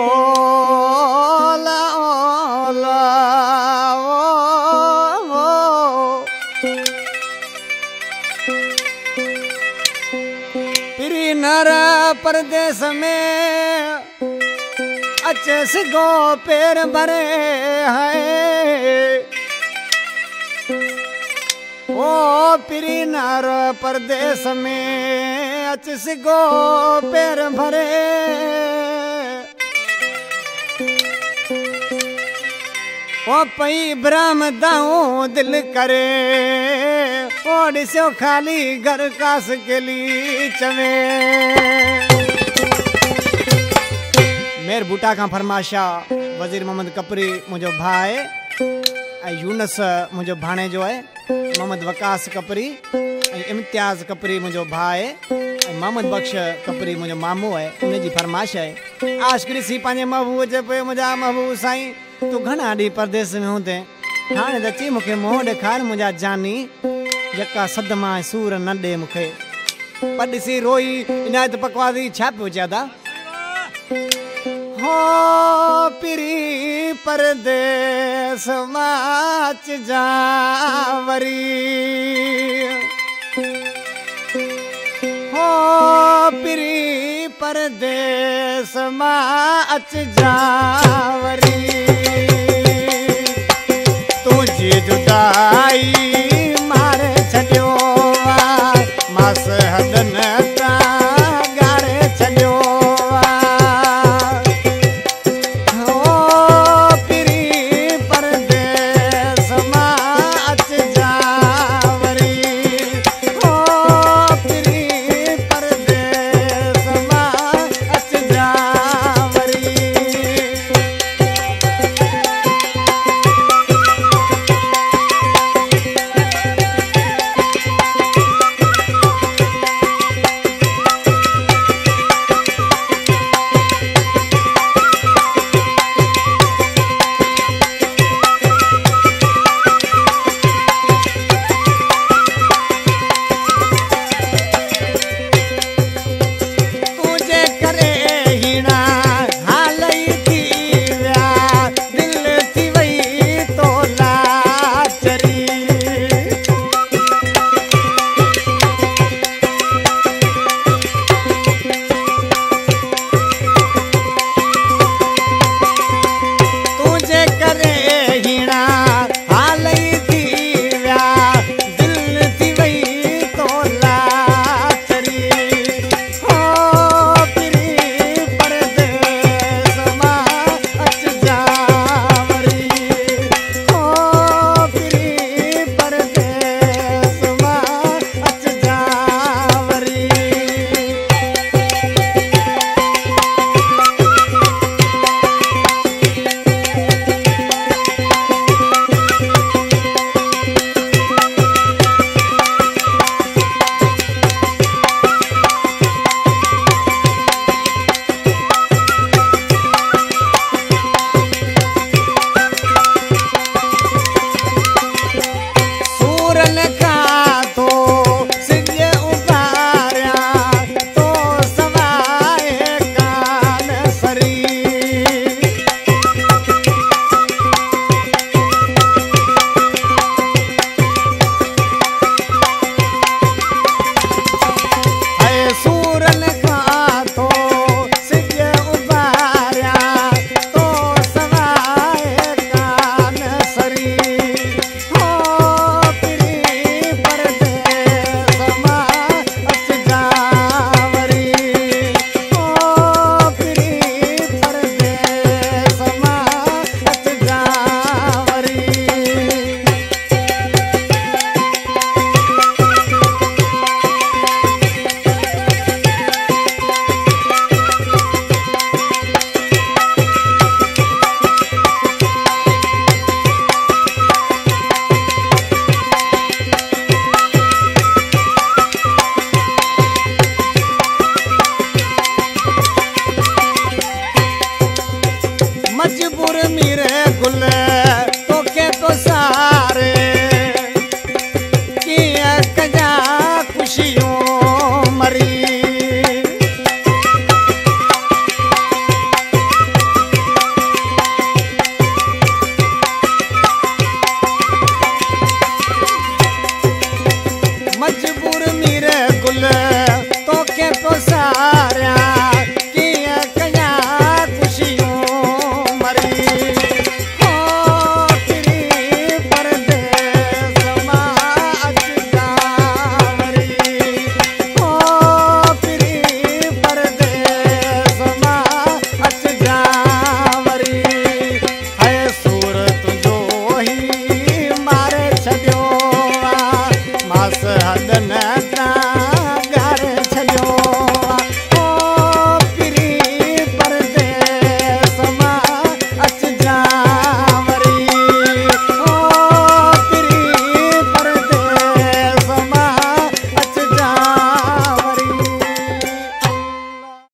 ओला ओला ओ पिरी नर परदेश में अचस गो पैर भरे है ओ पिरी नर परदेश में अचस गो पैर भरे ओ पई ब्रह्म दाऊं दिल करे ओ ॾिसो खाली घर कास केली चवे मेर बूटा का फरमाशा वजीर मोहम्मद कपरी मुझो भाई यूनस मुझो भाणे जो है मोहम्मद वकास कपरी इम्तियाज कपरी मुझो भाई मोहम्मद बख्श कपरी मुझो मामू है उनकी फरमाश है आशकड़ी सी पांजे महबूब जे पे मुझा महबूब साईं तू घना डी परदेस में होते हाणे दची मुखे मोह ॾेखार मुझा जानी यका सदमा सूर न दे मुखे पॾिसी रोई इनायत पकवादी छा पियो ज्यादा हो पिरी परदेस माच जावरी हो पिरी परदेस माच जावरी तुझी जुदाई मारे छॾियो मास हदन गारे छॾियो मजबूर मेरे गुल